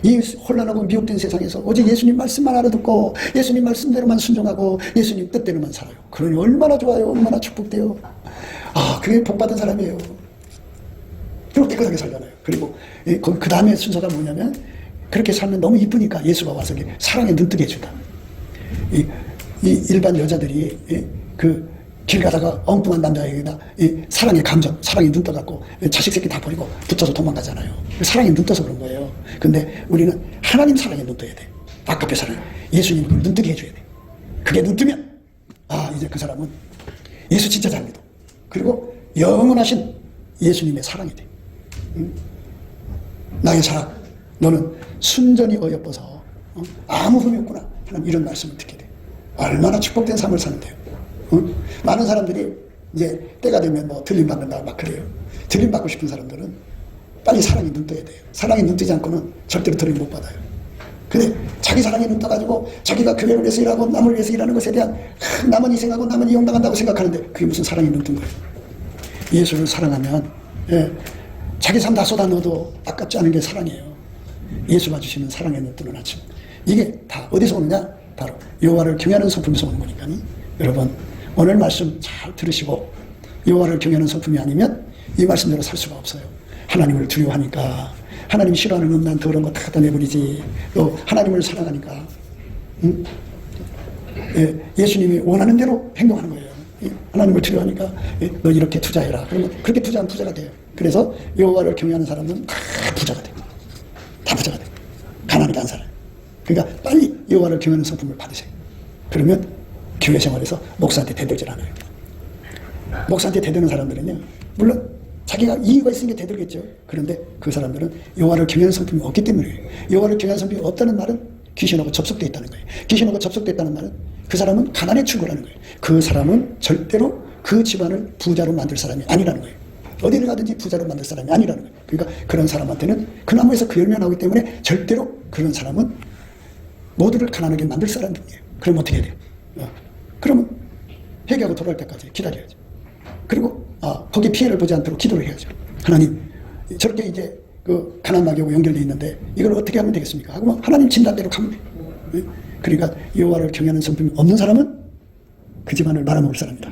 이 혼란하고 미혹된 세상에서 오직 예수님 말씀만 알아듣고 예수님 말씀대로만 순종하고 예수님 뜻대로만 살아요. 그러니 얼마나 좋아요. 얼마나 축복돼요. 그게 복받은 사람이에요. 그리고 깨끗하게 살잖아요. 그리고 그 다음에 순서가 뭐냐면 그렇게 살면 너무 이쁘니까 예수가 와서 사랑에 눈뜨게 해준다. 이 일반 여자들이 그 길 가다가 엉뚱한 남자에게다 사랑의 감정, 사랑이 눈 떠갖고 자식 새끼 다 버리고 붙어서 도망가잖아요. 사랑이 눈 떠서 그런 거예요. 근데 우리는 하나님 사랑에 눈 떠야 돼. 아깝게 사랑. 예수님 눈 뜨게 해줘야 돼. 그게 눈 뜨면 이제 그 사람은 예수 진짜 잘 믿어. 그리고 영원하신 예수님의 사랑이 돼. 나의 사랑, 너는 순전히 어여뻐서 아무 흠이 없구나 하는 이런 말씀을 듣게 돼. 얼마나 축복된 삶을 사는데요. 많은 사람들이 이제 때가 되면 뭐 들림받는다 막 그래요. 들림받고 싶은 사람들은 빨리 사랑이 눈 떠야 돼요. 사랑이 눈 뜨지 않고는 절대로 들림 못 받아요. 근데 자기 사랑이 눈 떠가지고 자기가 교회를 위해서 일하고 남을 위해서 일하는 것에 대한 남은 희생하고 남은 이용당한다고 생각하는데 그게 무슨 사랑이 눈 뜬 거예요. 예수를 사랑하면 자기 삶 다 쏟아 넣어도 아깝지 않은 게 사랑이에요. 예수가 주시는 사랑의 눈 뜨는 아침. 이게 다 어디서 오느냐? 바로 여호와를 경외하는 성품에서 오는 거니까. 여러분 오늘 말씀 잘 들으시고 여호와를 경외하는 성품이 아니면 이 말씀대로 살 수가 없어요. 하나님을 두려워하니까, 하나님 싫어하는 음란 더러운 거 다 갖다 내버리지. 또 하나님을 사랑하니까, 예수님이 원하는 대로 행동하는 거예요. 하나님을 두려워하니까 너 이렇게 투자해라. 그러면 그렇게 투자하면 부자가 돼요. 그래서 여호와를 경외하는 사람은 다 부자가 돼요. 다 부자가 돼요. 가난하게 안 살아요. 그러니까 빨리 여호와를 경외하는 성품을 받으세요. 그러면 교회 생활에서 목사한테 대들질 않아요. 목사한테 대드는 사람들은요, 물론 자기가 이유가 있으니까 대들겠죠. 그런데 그 사람들은 여호와를 경외하는 성품이 없기 때문이에요. 여호와를 경외하는 성품이 없다는 말은 귀신하고 접속되어 있다는 거예요. 귀신하고 접속됐다는 말은 그 사람은 가난에 출근하는 거예요. 그 사람은 절대로 그 집안을 부자로 만들 사람이 아니라는 거예요. 어디를 가든지 부자로 만들 사람이 아니라는 거예요. 그러니까 그런 사람한테는 그 나무에서 그 열매가 나오기 때문에 절대로 그런 사람은 모두를 가난하게 만들 사람들이에요. 그럼 어떻게 해야 돼요? 그러면 회개하고 돌아올 때까지 기다려야죠. 그리고 거기에 피해를 보지 않도록 기도를 해야죠. 하나님, 저렇게 이제 그 가난마귀하고 연결되어 있는데 이걸 어떻게 하면 되겠습니까? 하고 하나님 진단대로 가면 돼요. 그러니까 여호와를 경외하는 성품이 없는 사람은 그 집안을 말아먹을 사람이다.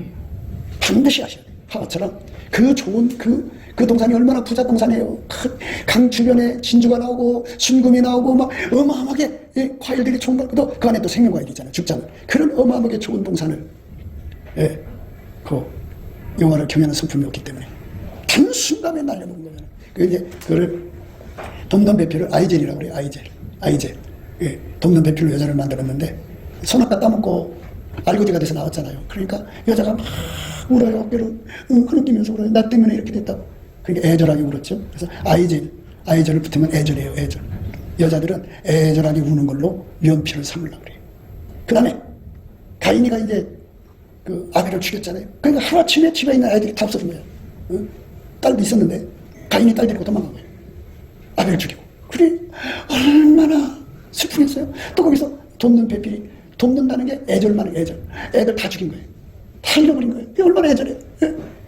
반드시 아셔야 돼요. 하와처럼 그 좋은 그 동산이 얼마나 부자 동산이에요. 강 주변에 진주가 나오고 순금이 나오고 막 어마어마하게 과일들이 총괄고 그 안에 또 생명과일이 있잖아요. 죽잖아요. 그런 어마어마하게 좋은 동산을 그 여호와를 경외하는 성품이 없기 때문에 단순간에 날려먹는 거잖아요. 이제 그거를 돕는 배필을 아이젤이라고 그래요. 아이젤. 돕는 배필로 여자를 만들었는데 손 아까 따먹고 알거지가 돼서 나왔잖아요. 그러니까 여자가 막 울어요. 어깨를 흐느끼면서 울어요. 나 때문에 이렇게 됐다고. 그러니까 애절하게 울었죠. 그래서 아이젤을 붙으면 애절해요. 애절. 여자들은 애절하게 우는 걸로 면피를 삼으려고 그래요. 그 다음에 가인이가 이제 그 아벨을 죽였잖아요. 그러니까 하루아침에 집에 있는 아이들이 다 없어진 거예요. 딸도 있었는데 가인이 딸 데리고 도망간 거예요. 아벨을 죽이고. 그래 얼마나 슬프겠어요. 또 거기서 돕는 배필이 돕는다는 게 애절만은 애절. 애들 다 죽인 거예요. 다 잃어버린 거예요. 얼마나 애절해요.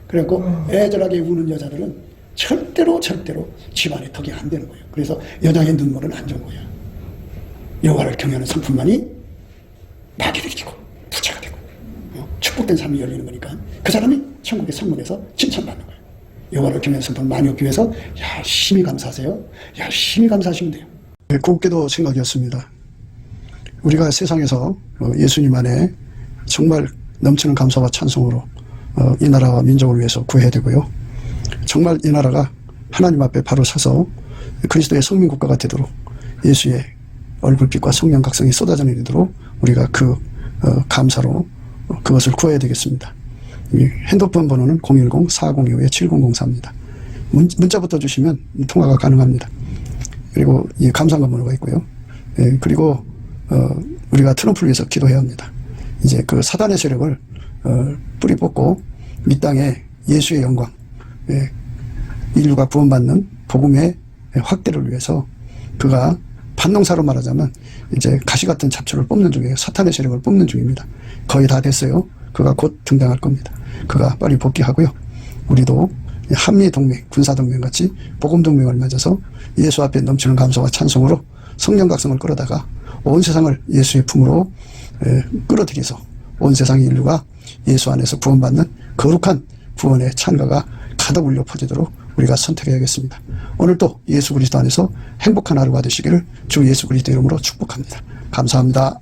그래갖고 애절하게 우는 여자들은 절대로 집안에 덕이 안 되는 거예요. 그래서 여자의 눈물은 안 좋은 거예요. 여호와를 경외하는 성품만이 마귀를 이기고 부자가 되고 축복된 삶이 열리는 거니까 그 사람이 천국의 성문에서 칭찬받는 거예요. 여호와를 경외하는 성품을 많이 얻기 위해서 열심히 감사하세요. 열심히 감사하시면 돼요. 곱게도 생각이었습니다. 우리가 세상에서 예수님 안에 정말 넘치는 감사와 찬송으로 이 나라와 민족을 위해서 구해야 되고요. 정말 이 나라가 하나님 앞에 바로 서서 그리스도의 성민국가가 되도록 예수의 얼굴빛과 성령 각성이 쏟아져 내리도록 우리가 그 감사로 그것을 구해야 되겠습니다. 핸드폰 번호는 010-4025-7004입니다. 문자부터 주시면 통화가 가능합니다. 그리고 이 감사한 번호가 있고요. 그리고 우리가 트럼프를 위해서 기도해야 합니다. 이제 그 사단의 세력을 뿌리 뽑고 이 땅에 예수의 영광, 인류가 구원받는 복음의 확대를 위해서 그가 반농사로 말하자면 이제 가시 같은 잡초를 뽑는 중이에요. 사탄의 세력을 뽑는 중입니다. 거의 다 됐어요. 그가 곧 등장할 겁니다. 그가 빨리 복귀하고요. 우리도 한미동맹, 군사동맹 같이 복음동맹을 맺어서 예수 앞에 넘치는 감사와 찬송으로 성령 각성을 끌어다가 온 세상을 예수의 품으로 끌어들여서 온 세상의 인류가 예수 안에서 구원받는 거룩한 구원의 찬가가 가득 울려 퍼지도록 우리가 선택해야겠습니다. 오늘도 예수 그리스도 안에서 행복한 하루가 되시기를 주 예수 그리스도 이름으로 축복합니다. 감사합니다.